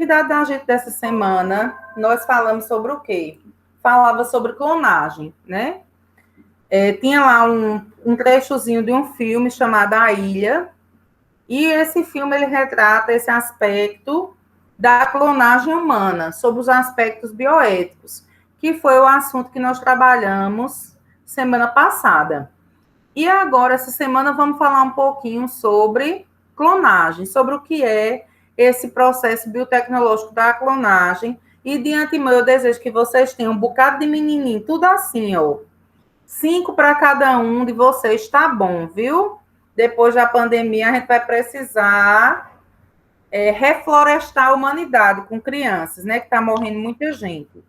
atividade da gente dessa semana, nós falamos sobre o quê? Falava sobre clonagem, né? Tinha lá um trechozinho de um filme chamado A Ilha, e esse filme ele retrata esse aspecto da clonagem humana, sobre os aspectos bioéticos, que foi o assunto que nós trabalhamos semana passada. E agora, essa semana, vamos falar um pouquinho sobre clonagem, sobre o que é esse processo biotecnológico da clonagem. E de antemão, eu desejo que vocês tenham um bocado de menininho, tudo assim, ó. 5 para cada um de vocês, tá bom, viu? Depois da pandemia, a gente vai precisar reflorestar a humanidade com crianças, né? Que está morrendo muita gente.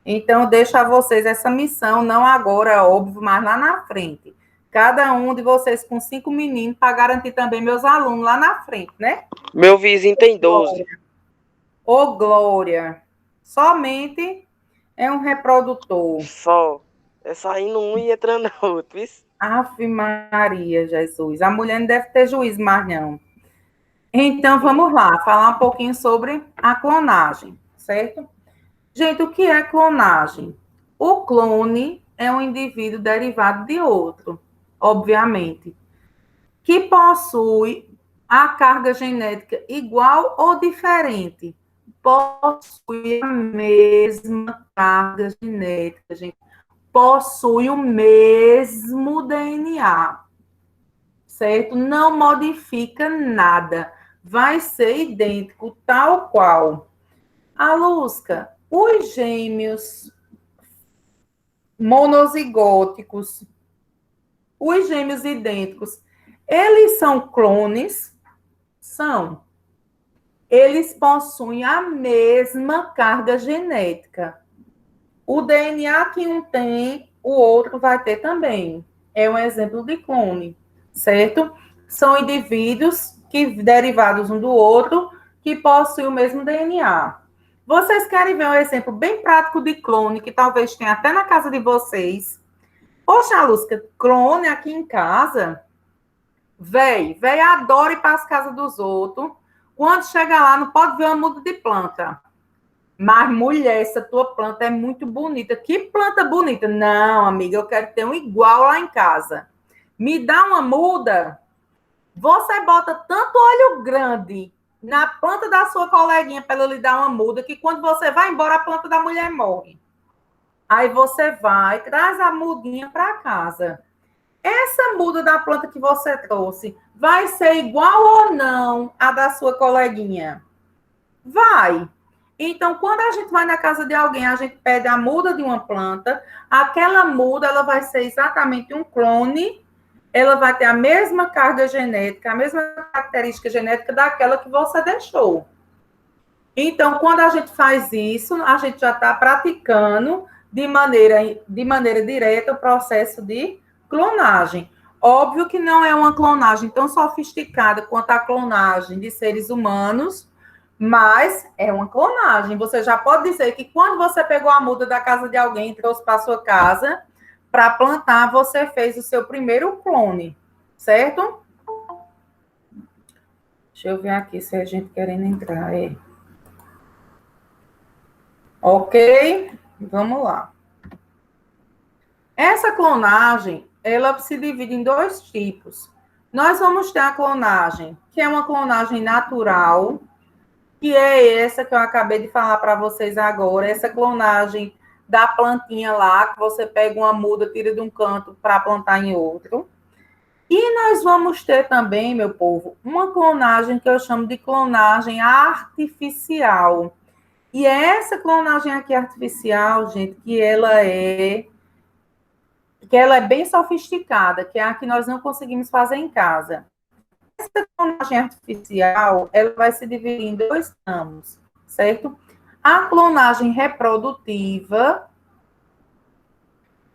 Então, eu deixo a vocês essa missão, não agora, óbvio, mas lá na frente. Cada um de vocês com 5 meninos, para garantir também meus alunos lá na frente, né? Meu vizinho tem 12. Ô, Glória! Somente é um reprodutor. Só. É saindo um e entrando outro, isso? Ave Maria, Jesus. A mulher não deve ter juízo mais, não. Então, vamos lá, falar um pouquinho sobre a clonagem, certo? Gente, o que é clonagem? O clone é um indivíduo derivado de outro, obviamente, que possui a carga genética igual ou diferente. Possui a mesma carga genética, gente. Possui o mesmo DNA, certo? Não modifica nada. Vai ser idêntico, tal qual. Alusca, os gêmeos monozigóticos, os gêmeos idênticos, eles são clones? São. Eles possuem a mesma carga genética. O DNA que um tem, o outro vai ter também. É um exemplo de clone, certo? São indivíduos que derivados um do outro, que possuem o mesmo DNA. Vocês querem ver um exemplo bem prático de clone, que talvez tenha até na casa de vocês? Poxa, Lúcia, clone aqui em casa? Véi adora ir para as casas dos outros. Quando chega lá, não pode ver uma muda de planta. Mas, mulher, essa tua planta é muito bonita. Que planta bonita? Não, amiga, eu quero ter um igual lá em casa. Me dá uma muda. Você bota tanto olho grande na planta da sua coleguinha para ela lhe dar uma muda, que quando você vai embora, a planta da mulher morre. Aí você vai, traz a mudinha para casa. Essa muda da planta que você trouxe vai ser igual ou não à da sua coleguinha? Vai. Então, quando a gente vai na casa de alguém, a gente pede a muda de uma planta, aquela muda ela vai ser exatamente um clone, ela vai ter a mesma carga genética, a mesma característica genética daquela que você deixou. Então, quando a gente faz isso, a gente já está praticando de maneira direta o processo de clonagem. Óbvio que não é uma clonagem tão sofisticada quanto a clonagem de seres humanos, mas é uma clonagem. Você já pode dizer que quando você pegou a muda da casa de alguém e trouxe para a sua casa, para plantar, você fez o seu primeiro clone, certo? Deixa eu ver aqui se a gente querendo entrar. Ok? Vamos lá. Essa clonagem, ela se divide em 2 tipos. Nós vamos ter a clonagem, que é uma clonagem natural, que é essa que eu acabei de falar para vocês agora, essa clonagem da plantinha lá, que você pega uma muda, tira de um canto para plantar em outro. E nós vamos ter também, meu povo, uma clonagem que eu chamo de clonagem artificial. E é essa clonagem aqui artificial, gente, que ela é bem sofisticada, que é a que nós não conseguimos fazer em casa. Essa clonagem artificial, ela vai se dividir em 2 ramos, certo? A clonagem reprodutiva,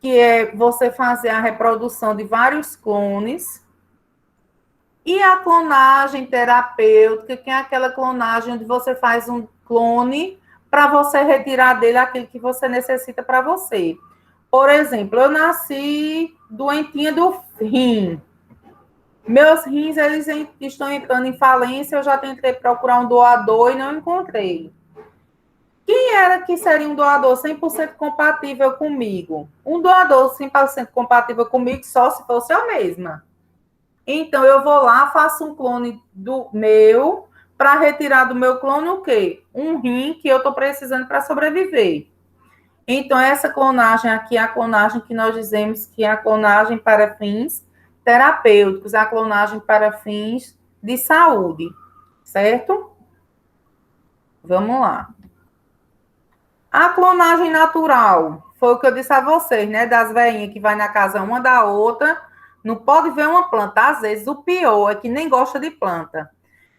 que é você fazer a reprodução de vários clones, e a clonagem terapêutica, que é aquela clonagem onde você faz um clone para você retirar dele aquilo que você necessita para você. Por exemplo, eu nasci doentinha do rim. Meus rins, eles estão entrando em falência, eu já tentei procurar um doador e não encontrei. era que seria um doador 100% compatível comigo? Um doador 100% compatível comigo só se fosse eu mesma. Então, eu vou lá, faço um clone do meu, para retirar do meu clone o quê? Um rim que eu estou precisando para sobreviver. Então, essa clonagem aqui é a clonagem que nós dizemos que é a clonagem para fins terapêuticos, a clonagem para fins de saúde, certo? Vamos lá. A clonagem natural, foi o que eu disse a vocês, né? Das velhinhas que vai na casa uma da outra, não pode ver uma planta. Às vezes, o pior é que nem gosta de planta.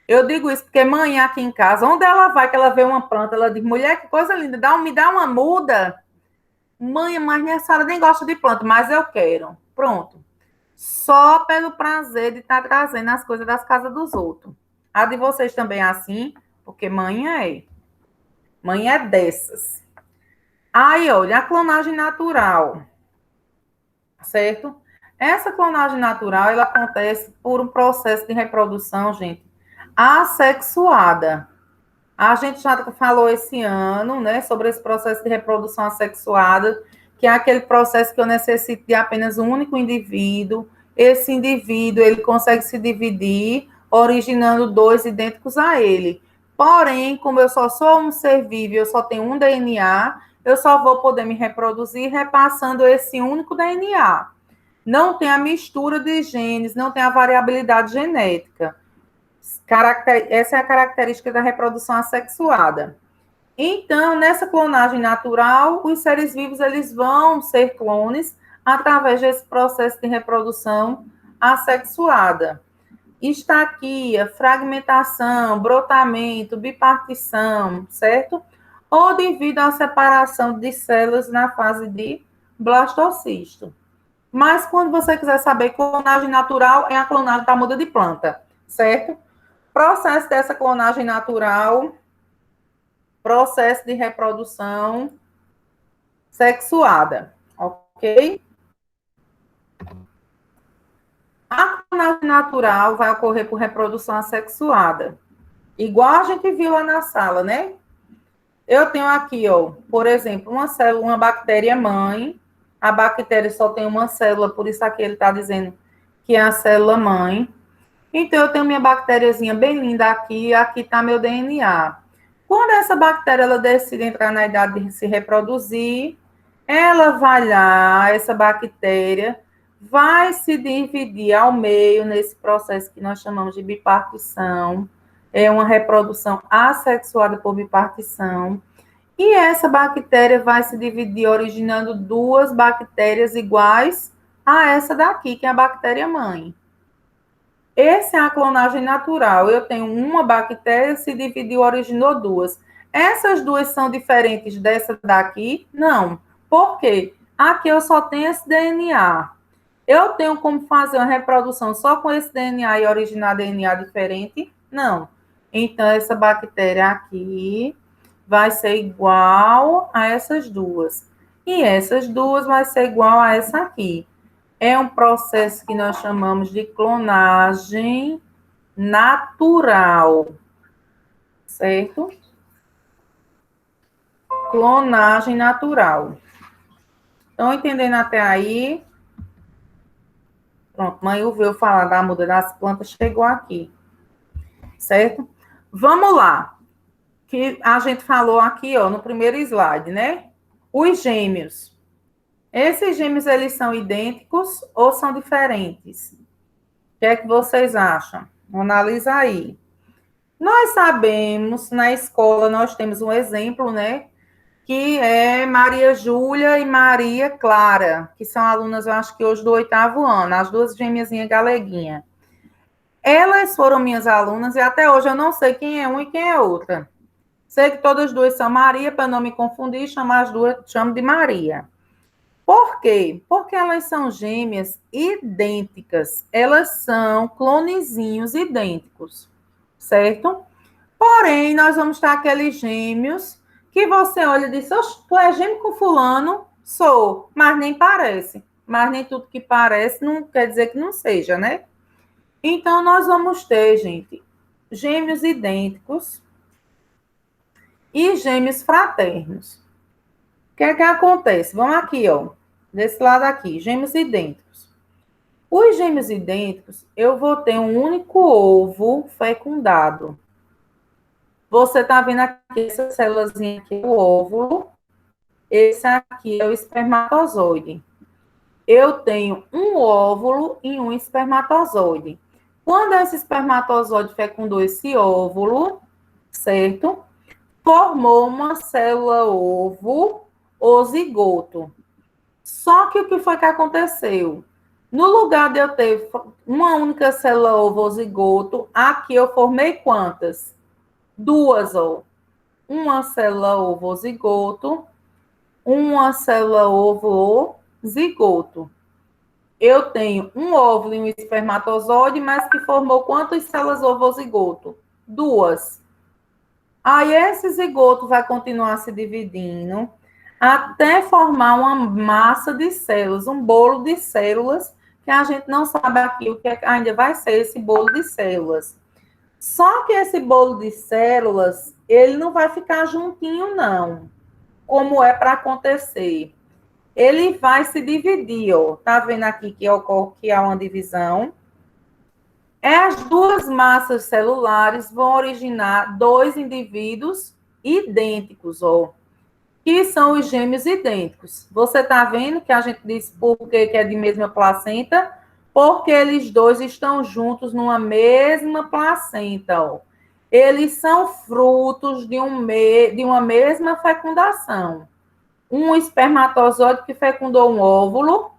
Eu digo isso porque mãe aqui em casa, onde ela vai que ela vê uma planta, ela diz, mulher, que coisa linda, me dá uma muda. Mãe, mas minha senhora nem gosta de planta, mas eu quero. Pronto. Só pelo prazer de estar trazendo as coisas das casas dos outros. A de vocês também é assim, porque mãe é. Mãe é dessas. Aí, olha, a clonagem natural, certo? Essa clonagem natural, ela acontece por um processo de reprodução, gente, assexuada. A gente já falou esse ano, né, sobre esse processo de reprodução assexuada, que é aquele processo que eu necessito de apenas um único indivíduo. Esse indivíduo, ele consegue se dividir, originando dois idênticos a ele. Porém, como eu só sou um ser vivo, eu só tenho um DNA, eu só vou poder me reproduzir repassando esse único DNA. Não tem a mistura de genes, não tem a variabilidade genética. Essa é a característica da reprodução assexuada. Então, nessa clonagem natural, os seres vivos eles vão ser clones através desse processo de reprodução assexuada. Estaquia, fragmentação, brotamento, bipartição, certo? Ou devido à separação de células na fase de blastocisto. Mas quando você quiser saber, clonagem natural é a clonagem da muda de planta, certo? Processo dessa clonagem natural, processo de reprodução sexuada, ok? A clonagem natural vai ocorrer por reprodução assexuada, igual a gente viu lá na sala, né? Eu tenho aqui, ó, por exemplo, uma célula, uma bactéria mãe. A bactéria só tem uma célula, por isso aqui ele está dizendo que é a célula mãe. Então, eu tenho minha bactériazinha bem linda aqui está meu DNA. Quando essa bactéria ela decide entrar na idade de se reproduzir, ela vai lá, essa bactéria vai se dividir ao meio nesse processo que nós chamamos de bipartição. É uma reprodução assexuada por bipartição. E essa bactéria vai se dividir originando duas bactérias iguais a essa daqui, que é a bactéria mãe. Essa é a clonagem natural. Eu tenho uma bactéria, se dividiu, originou duas. Essas duas são diferentes dessa daqui? Não. Por quê? Aqui eu só tenho esse DNA. Eu tenho como fazer uma reprodução só com esse DNA e originar DNA diferente? Não. Então, essa bactéria aqui vai ser igual a essas duas. E essas duas vai ser igual a essa aqui. É um processo que nós chamamos de clonagem natural, certo? Clonagem natural. Estão entendendo até aí? Pronto, mãe ouviu falar da muda das plantas, chegou aqui, certo? Vamos lá, que a gente falou aqui, ó, no primeiro slide, né? Os gêmeos. Esses gêmeos, eles são idênticos ou são diferentes? O que é que vocês acham? Analisa aí. Nós sabemos, na escola, nós temos um exemplo, né? Que é Maria Júlia e Maria Clara, que são alunas, eu acho que hoje do 8º ano, as duas gêmeazinhas galeguinhas. Elas foram minhas alunas e até hoje eu não sei quem é uma e quem é outra. Sei que todas as duas são Maria, para não me confundir, chamar as duas, chamo de Maria. Por quê? Porque elas são gêmeas idênticas. Elas são clonezinhos idênticos, certo? Porém, nós vamos ter aqueles gêmeos que você olha e diz, tu é gêmeo com fulano? Sou, mas nem parece. Mas nem tudo que parece não quer dizer que não seja, né? Então, nós vamos ter, gente, gêmeos idênticos e gêmeos fraternos. O que é que acontece? Vamos aqui, ó, desse lado aqui, gêmeos idênticos. Os gêmeos idênticos, eu vou ter um único ovo fecundado. Você está vendo aqui essa célulazinha aqui, o óvulo. Esse aqui é o espermatozoide. Eu tenho um óvulo e um espermatozoide. Quando esse espermatozoide fecundou esse óvulo, certo? Formou uma célula ovo ou zigoto. Só que o que foi que aconteceu? No lugar de eu ter uma única célula ovo ou zigoto, aqui eu formei quantas? Duas, ó. Uma célula ovo ou zigoto, uma célula ovo ou zigoto. Eu tenho um óvulo e um espermatozoide, mas que formou quantas células ovo ou zigoto? Duas. Aí esse zigoto vai continuar se dividindo até formar uma massa de células, um bolo de células, que a gente não sabe aqui o que ainda vai ser esse bolo de células. Só que esse bolo de células, ele não vai ficar juntinho, não, como é para acontecer. Ele vai se dividir, ó. Tá vendo aqui que ocorre que há uma divisão? As duas massas celulares vão originar dois indivíduos idênticos, ó, que são os gêmeos idênticos. Você está vendo que a gente diz por que é de mesma placenta? Porque eles dois estão juntos numa mesma placenta, ó. Eles são frutos de uma mesma fecundação. Um espermatozoide que fecundou um óvulo,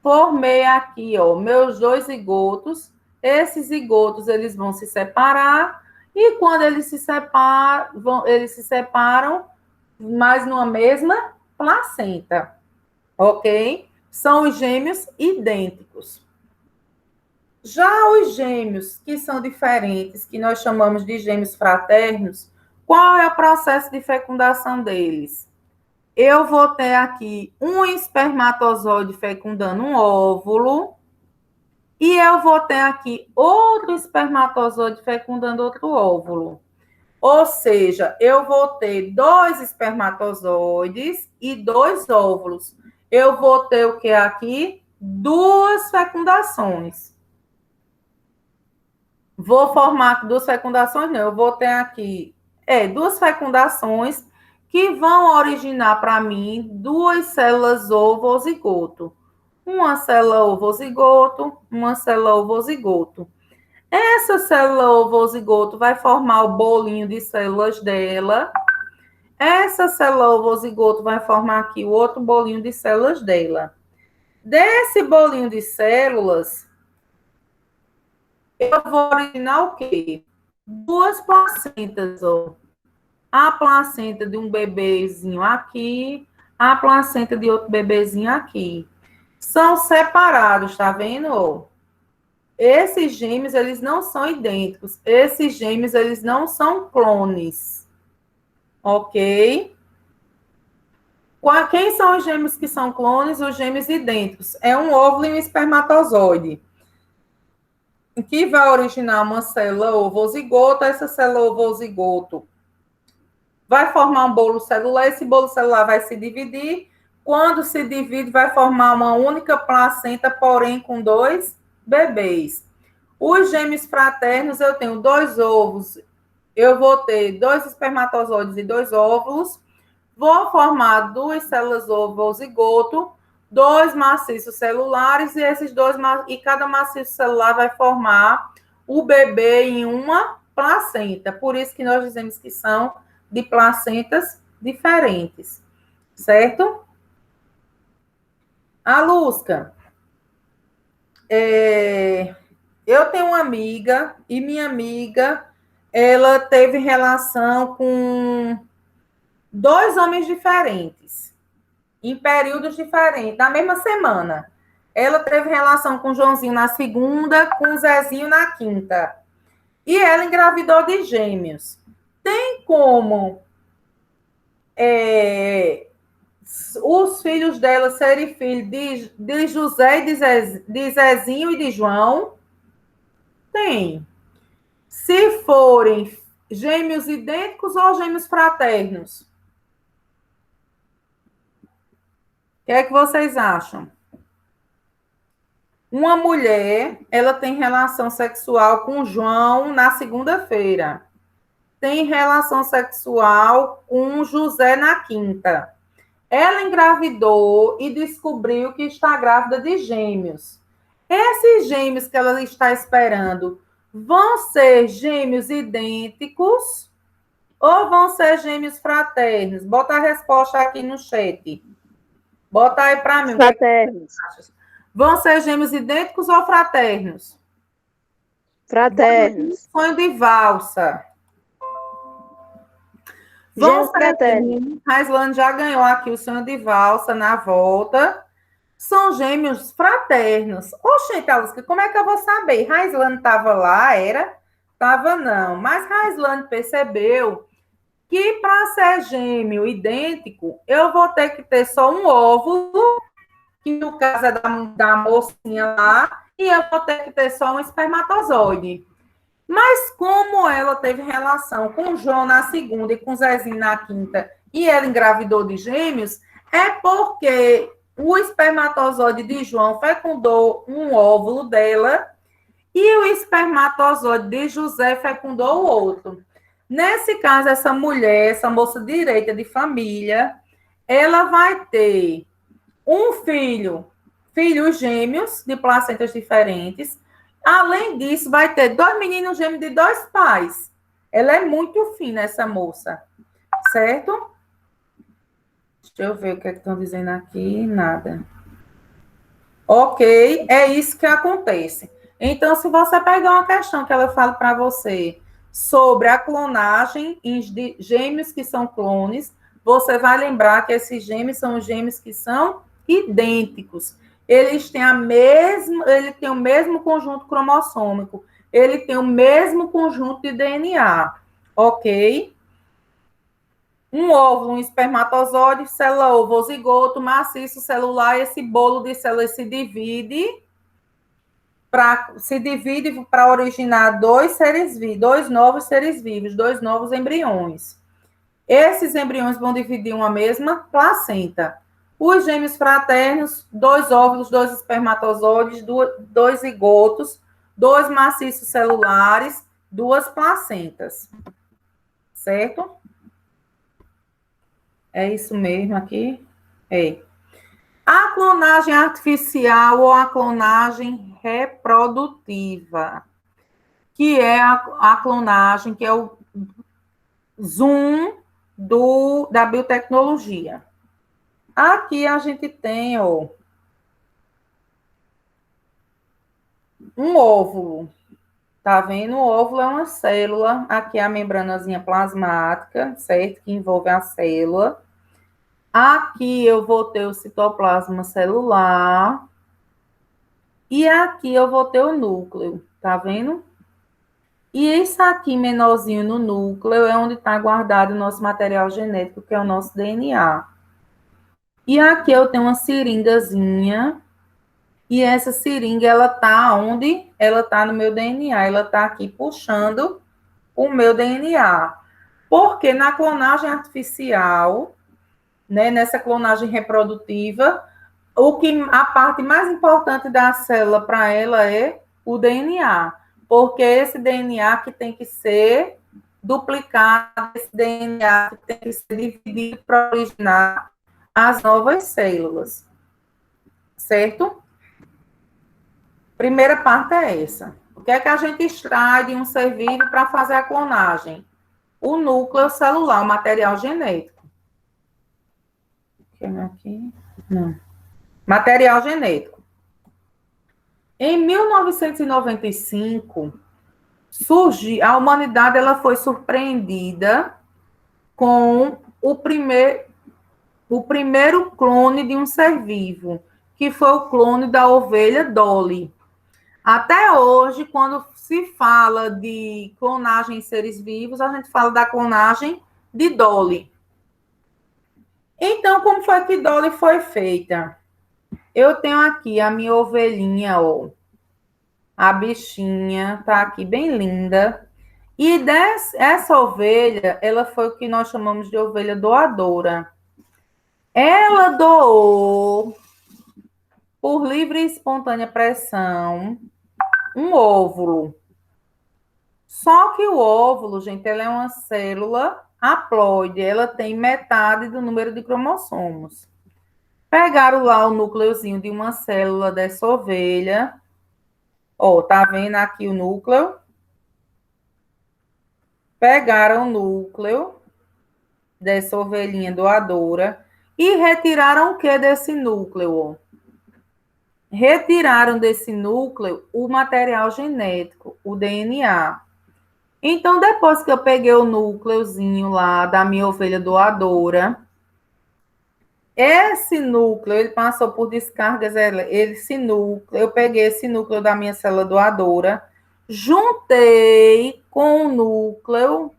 formei aqui, ó, meus dois zigotos. Esses zigotos, eles vão se separar, e quando eles se separam, mas numa mesma placenta, ok? São os gêmeos idênticos. Já os gêmeos que são diferentes, que nós chamamos de gêmeos fraternos, qual é o processo de fecundação deles? Eu vou ter aqui um espermatozoide fecundando um óvulo, e eu vou ter aqui outro espermatozoide fecundando outro óvulo. Ou seja, eu vou ter dois espermatozoides e dois óvulos. Eu vou ter o que aqui? Duas fecundações. Vou formar duas fecundações, não. Eu vou ter aqui duas fecundações que vão originar para mim duas células ovo ou zigoto. Uma célula ovo ou zigoto, uma célula ovo ou zigoto. Essa célula ovo ou zigoto vai formar o bolinho de células dela. Essa célula ovo ou zigoto vai formar aqui o outro bolinho de células dela. Desse bolinho de células, eu vou originar o quê? Duas placentas, ó. A placenta de um bebezinho aqui, a placenta de outro bebezinho aqui. São separados, tá vendo? Esses gêmeos, eles não são idênticos. Esses gêmeos, eles não são clones. Ok? Quem são os gêmeos que são clones? Os gêmeos idênticos. É um óvulo e um espermatozoide, que vai originar uma célula ovo-zigoto. Essa célula ovo-zigoto vai formar um bolo celular. Esse bolo celular vai se dividir. Quando se divide, vai formar uma única placenta, porém com dois bebês. Os gêmeos fraternos, eu tenho dois ovos, eu vou ter dois espermatozoides e dois óvulos, vou formar duas células ovo ou zigoto, dois maciços celulares, e esses dois, e cada maciço celular vai formar o bebê em uma placenta. Por isso que nós dizemos que são de placentas diferentes, certo? A Lúcia, eu tenho uma amiga, e minha amiga, ela teve relação com dois homens diferentes, em períodos diferentes, na mesma semana. Ela teve relação com o Joãozinho na segunda, com o Zezinho na quinta. E ela engravidou de gêmeos. Tem como os filhos dela serem filhos de José, de Zezinho e de João? Tem. Se forem gêmeos idênticos ou gêmeos fraternos? O que é que vocês acham? Uma mulher, ela tem relação sexual com João na segunda-feira. Tem relação sexual com José na quinta. Ela engravidou e descobriu que está grávida de gêmeos. Esses gêmeos que ela está esperando vão ser gêmeos idênticos ou vão ser gêmeos fraternos? Bota a resposta aqui no chat. Bota aí para mim. Fraternos. Vão ser gêmeos idênticos ou fraternos? Fraternos. Sonho de valsa. Gêmeos fraternos. Raislane já ganhou aqui o sonho de valsa na volta. São gêmeos fraternos. Oxente, Alusca, como é que eu vou saber? Raislane estava lá, era? Estava não. Mas Raislane percebeu que para ser gêmeo idêntico, eu vou ter que ter só um óvulo, que no caso é da mocinha lá, e eu vou ter que ter só um espermatozoide. Mas como ela teve relação com o João na segunda e com o Zezinho na quinta, e ela engravidou de gêmeos, é porque o espermatozoide de João fecundou um óvulo dela e o espermatozoide de José fecundou o outro. Nesse caso, essa mulher, essa moça direita de família, ela vai ter um filhos gêmeos de placentas diferentes. Além disso, vai ter 2 meninos gêmeos de 2 pais. Ela é muito fina, essa moça. Certo? Deixa eu ver o que estão dizendo aqui. Nada. Ok, é isso que acontece. Então, se você pegar uma questão que ela fala para você sobre a clonagem em gêmeos que são clones, você vai lembrar que esses gêmeos são gêmeos que são idênticos. Eles têm ele tem o mesmo conjunto cromossômico, ele tem o mesmo conjunto de DNA, ok? Um óvulo, um espermatozoide, célula ovozigoto, maciço celular, esse bolo de células se divide para originar dois novos seres vivos, 2 novos embriões. Esses embriões vão dividir uma mesma placenta. Os gêmeos fraternos, 2 óvulos, 2 espermatozoides, 2 zigotos, 2 maciços celulares, 2 placentas. Certo? É isso mesmo aqui? É. A clonagem artificial ou a clonagem reprodutiva, que é a clonagem, que é o zoom da biotecnologia. Aqui a gente tem, ó, um óvulo. Tá vendo? O óvulo é uma célula. Aqui é a membranazinha plasmática, certo? Que envolve a célula. Aqui eu vou ter o citoplasma celular. E aqui eu vou ter o núcleo. Tá vendo? E isso aqui, menorzinho no núcleo, é onde está guardado o nosso material genético, que é o nosso DNA. E aqui eu tenho uma seringazinha. E essa seringa, ela tá onde? Ela tá no meu DNA. Ela tá aqui puxando o meu DNA. Porque na clonagem artificial, né, nessa clonagem reprodutiva, a parte mais importante da célula para ela é o DNA. Porque esse DNA que tem que ser duplicado, esse DNA que tem que ser dividido para originar as novas células. Certo? Primeira parte é essa. O que é que a gente extrai de um ser vivo para fazer a clonagem? O núcleo celular, o material genético. Aqui? Não. Material genético. Em 1995, a humanidade ela foi surpreendida com o primeiro clone de um ser vivo, que foi o clone da ovelha Dolly. Até hoje, quando se fala de clonagem em seres vivos, a gente fala da clonagem de Dolly. Então, como foi que Dolly foi feita? Eu tenho aqui a minha ovelhinha, ó. A bichinha tá aqui bem linda. E essa ovelha, ela foi o que nós chamamos de ovelha doadora. Ela doou, por livre e espontânea pressão, um óvulo. Só que o óvulo, gente, ela é uma célula haploide, ela tem metade do número de cromossomos. Pegaram lá o núcleozinho de uma célula dessa ovelha. Ó, tá vendo aqui o núcleo? Pegaram o núcleo dessa ovelhinha doadora e retiraram o que desse núcleo? Retiraram desse núcleo o material genético, o DNA. Então, depois que eu peguei o núcleozinho lá da minha ovelha doadora, esse núcleo, ele passou por descargas, esse núcleo, eu peguei esse núcleo da minha célula doadora, juntei com o núcleo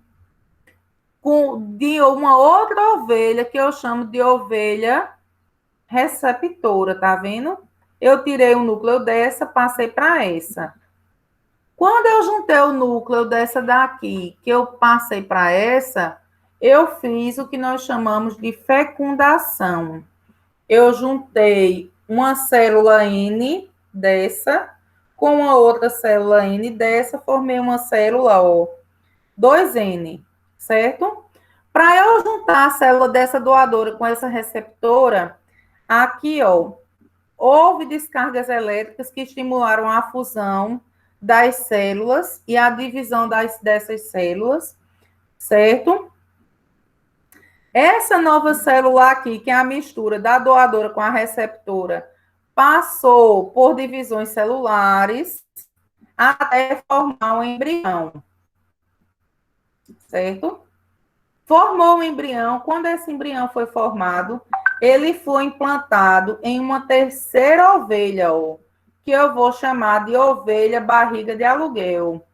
de uma outra ovelha, que eu chamo de ovelha receptora, tá vendo? Eu tirei o núcleo dessa, passei para essa. Quando eu juntei o núcleo dessa daqui, que eu passei para essa, eu fiz o que nós chamamos de fecundação. Eu juntei uma célula N dessa com a outra célula N dessa, formei uma célula O, 2N, certo? Para eu juntar a célula dessa doadora com essa receptora, aqui, ó, houve descargas elétricas que estimularam a fusão das células e a divisão dessas células, certo? Essa nova célula aqui, que é a mistura da doadora com a receptora, passou por divisões celulares até formar um embrião, certo? Formou o embrião. Quando esse embrião foi formado, ele foi implantado em uma terceira ovelha, ó, que eu vou chamar de ovelha barriga de aluguel.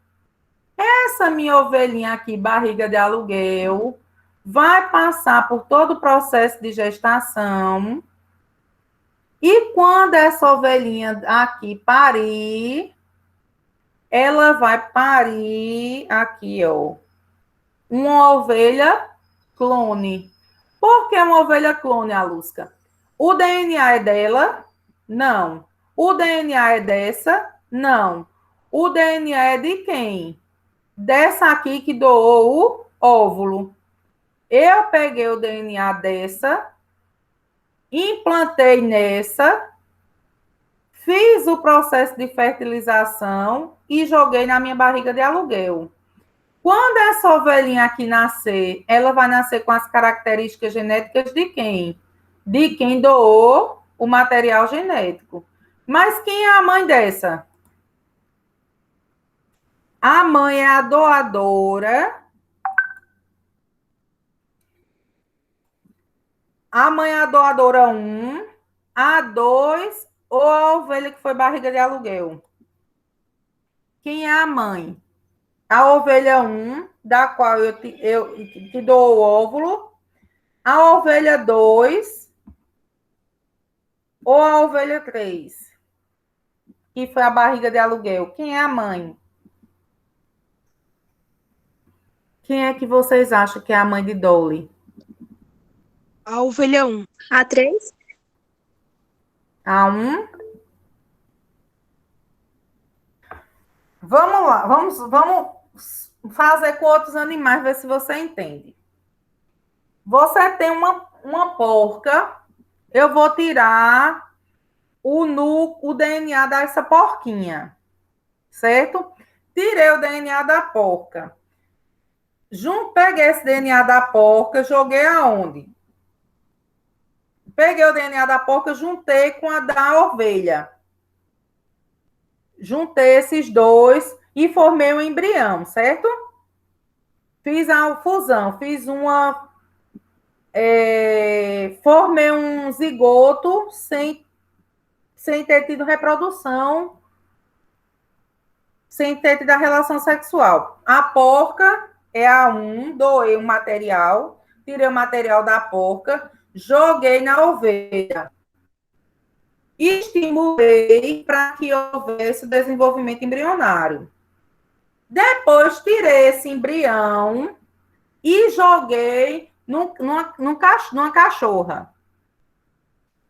Essa minha ovelhinha aqui, barriga de aluguel, vai passar por todo o processo de gestação. E quando essa ovelhinha aqui parir, ela vai parir aqui, ó, uma ovelha clone. Por que uma ovelha clone, Alusca? O DNA é dela? Não. O DNA é dessa? Não. O DNA é de quem? Dessa aqui que doou o óvulo. Eu peguei o DNA dessa, implantei nessa, fiz o processo de fertilização e joguei na minha barriga de aluguel. Quando essa ovelhinha aqui nascer, ela vai nascer com as características genéticas de quem? De quem doou o material genético. Mas quem é a mãe dessa? A mãe é a doadora. A mãe é a doadora 1, a 2 ou a ovelha que foi barriga de aluguel? Quem é a mãe? A ovelha 1, da qual que dou o óvulo, a ovelha 2 ou a ovelha 3, que foi a barriga de aluguel. Quem é a mãe? Quem é que vocês acham que é a mãe de Dolly? A ovelha 1. A 3? A 1? Vamos lá, vamos fazer com outros animais, ver se você entende. Você tem uma porca, eu vou tirar o DNA dessa porquinha, certo? Tirei o DNA da porca. Peguei esse DNA da porca, joguei aonde? Peguei o DNA da porca, juntei com a da ovelha. Juntei esses dois e formei um embrião, certo? Fiz a fusão, formei um zigoto sem ter tido reprodução, sem ter tido a relação sexual. A porca é a 1, doei o material, tirei o material da porca, joguei na ovelha. Estimulei para que houvesse o desenvolvimento embrionário. Depois tirei esse embrião e joguei numa cachorra.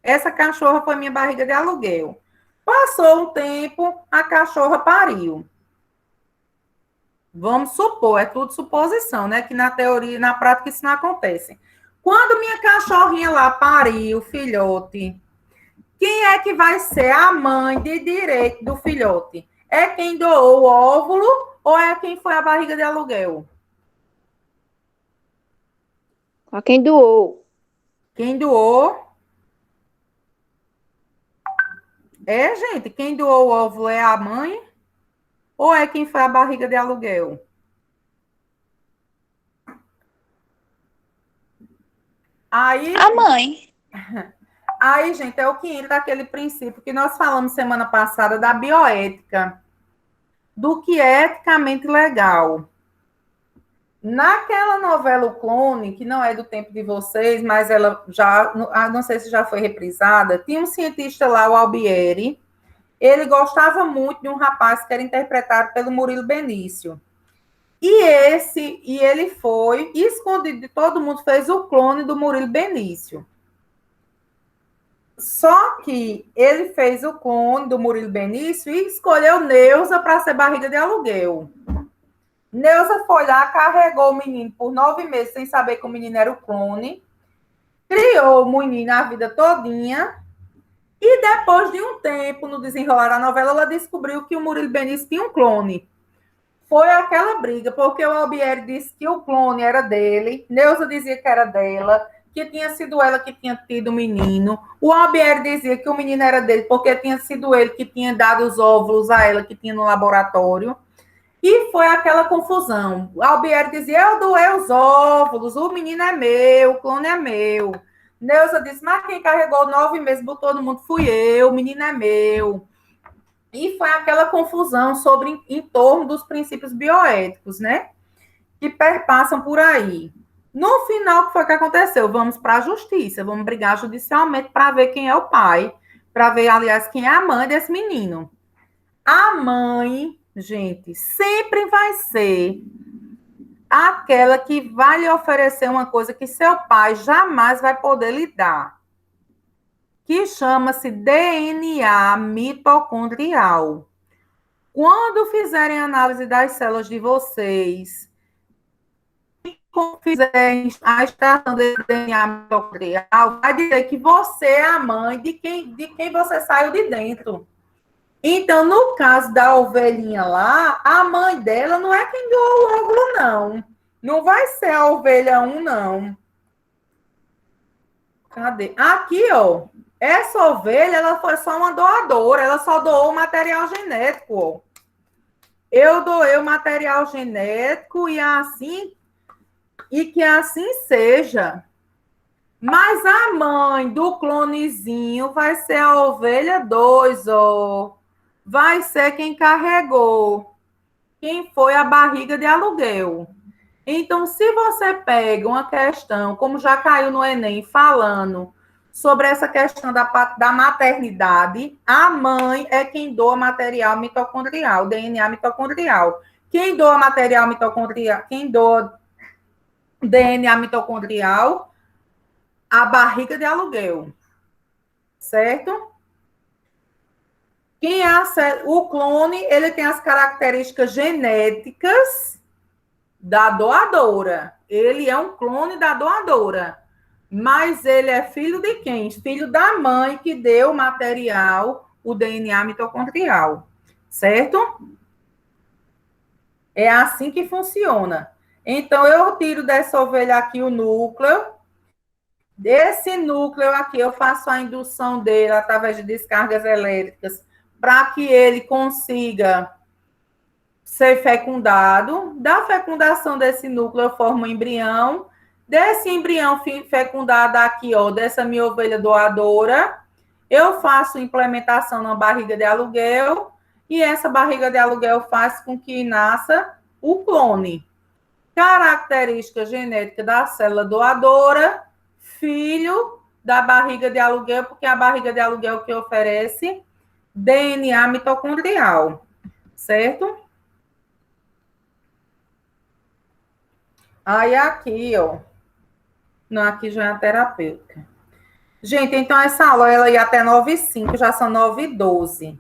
Essa cachorra foi minha barriga de aluguel. Passou um tempo, a cachorra pariu. Vamos supor, é tudo suposição, né? Que na teoria, na prática, isso não acontece. Quando minha cachorrinha lá pariu, filhote, quem é que vai ser a mãe de direito do filhote? É quem doou o óvulo ou é quem foi a barriga de aluguel? Só quem doou. Quem doou? É, gente, quem doou o óvulo é a mãe ou é quem foi a barriga de aluguel? Aí, A mãe. aí, gente, é o que entra aquele princípio que nós falamos semana passada da bioética, do que é eticamente legal. Naquela novela O Clone, que não é do tempo de vocês, mas ela já, não sei se já foi reprisada, tinha um cientista lá, o Albieri, ele gostava muito de um rapaz que era interpretado pelo Murilo Benício. E ele foi, escondido de todo mundo, fez o clone do Murilo Benício. Só que ele fez o clone do Murilo Benício e escolheu Neuza para ser barriga de aluguel. Neuza foi lá, carregou o menino por 9 meses sem saber que o menino era o clone, criou o menino a vida todinha e depois de um tempo, no desenrolar da novela, ela descobriu que o Murilo Benício tinha um clone. Foi aquela briga, porque o Albieri disse que o clone era dele, Neuza dizia que era dela, que tinha sido ela que tinha tido o menino. O Albieri dizia que o menino era dele, porque tinha sido ele que tinha dado os óvulos a ela, que tinha no laboratório. E foi aquela confusão. O Albieri dizia, eu doei os óvulos, o menino é meu, o clone é meu. Neuza disse, mas quem carregou 9 meses, botou no mundo, fui eu, o menino é meu. E foi aquela confusão sobre em torno dos princípios bioéticos, né? Que perpassam por aí. No final, o que foi que aconteceu? Vamos para a justiça, vamos brigar judicialmente para ver quem é o pai, para ver, aliás, quem é a mãe desse menino. A mãe, gente, sempre vai ser aquela que vai lhe oferecer uma coisa que seu pai jamais vai poder lhe dar, que chama-se DNA mitocondrial. Quando fizerem análise das células de vocês, quando fizerem a extração desse DNA mitocondrial, vai dizer que você é a mãe de quem você saiu de dentro. Então, no caso da ovelhinha lá, a mãe dela não é quem doou o óvulo, não. Não vai ser a ovelha 1, não. Cadê? Aqui, ó. Essa ovelha, ela foi só uma doadora. Ela só doou o material genético, ó. Eu doei o material genético e que assim seja. Mas a mãe do clonezinho vai ser a ovelha 2, ó. Vai ser quem carregou, quem foi a barriga de aluguel. Então, se você pega uma questão, como já caiu no Enem, falando sobre essa questão da maternidade, a mãe é quem doa material mitocondrial, DNA mitocondrial. Quem doa material mitocondrial, quem doa DNA mitocondrial, a barriga de aluguel. Certo? Quem é o clone, ele tem as características genéticas da doadora. Ele é um clone da doadora. Mas ele é filho de quem? Filho da mãe que deu o material, o DNA mitocondrial. Certo? É assim que funciona. Então, eu tiro dessa ovelha aqui o núcleo. Desse núcleo aqui, eu faço a indução dele através de descargas elétricas para que ele consiga ser fecundado. Da fecundação desse núcleo, eu formo um embrião. Desse embrião fecundado aqui, ó, dessa minha ovelha doadora, eu faço implementação na barriga de aluguel e essa barriga de aluguel faz com que nasça o clone. Característica genética da célula doadora, filho da barriga de aluguel, porque a barriga de aluguel que oferece DNA mitocondrial, certo? Aí aqui, ó. Não, aqui já é a terapêutica. Gente, então essa aula ela ia até 9h05, já são 9h12.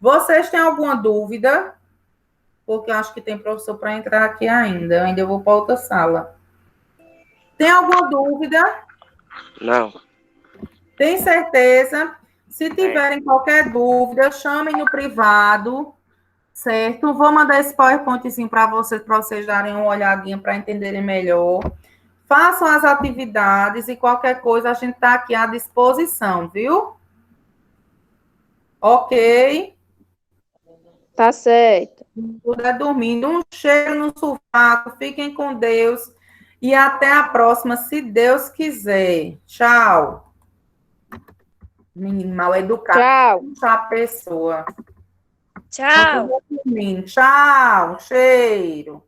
Vocês têm alguma dúvida? Porque eu acho que tem professor para entrar aqui ainda. Eu ainda vou para outra sala. Tem alguma dúvida? Não. Tem certeza? Se tiverem qualquer dúvida, chamem no privado, certo? Vou mandar esse PowerPointzinho para vocês darem uma olhadinha para entenderem melhor. Façam as atividades e qualquer coisa a gente está aqui à disposição, viu? Ok? Tá certo. Puder dormindo, um cheiro no sovaco, fiquem com Deus e até a próxima, se Deus quiser. Tchau. Menino mal educado. Tchau. Tchau, pessoa. Tchau. Tchau, cheiro.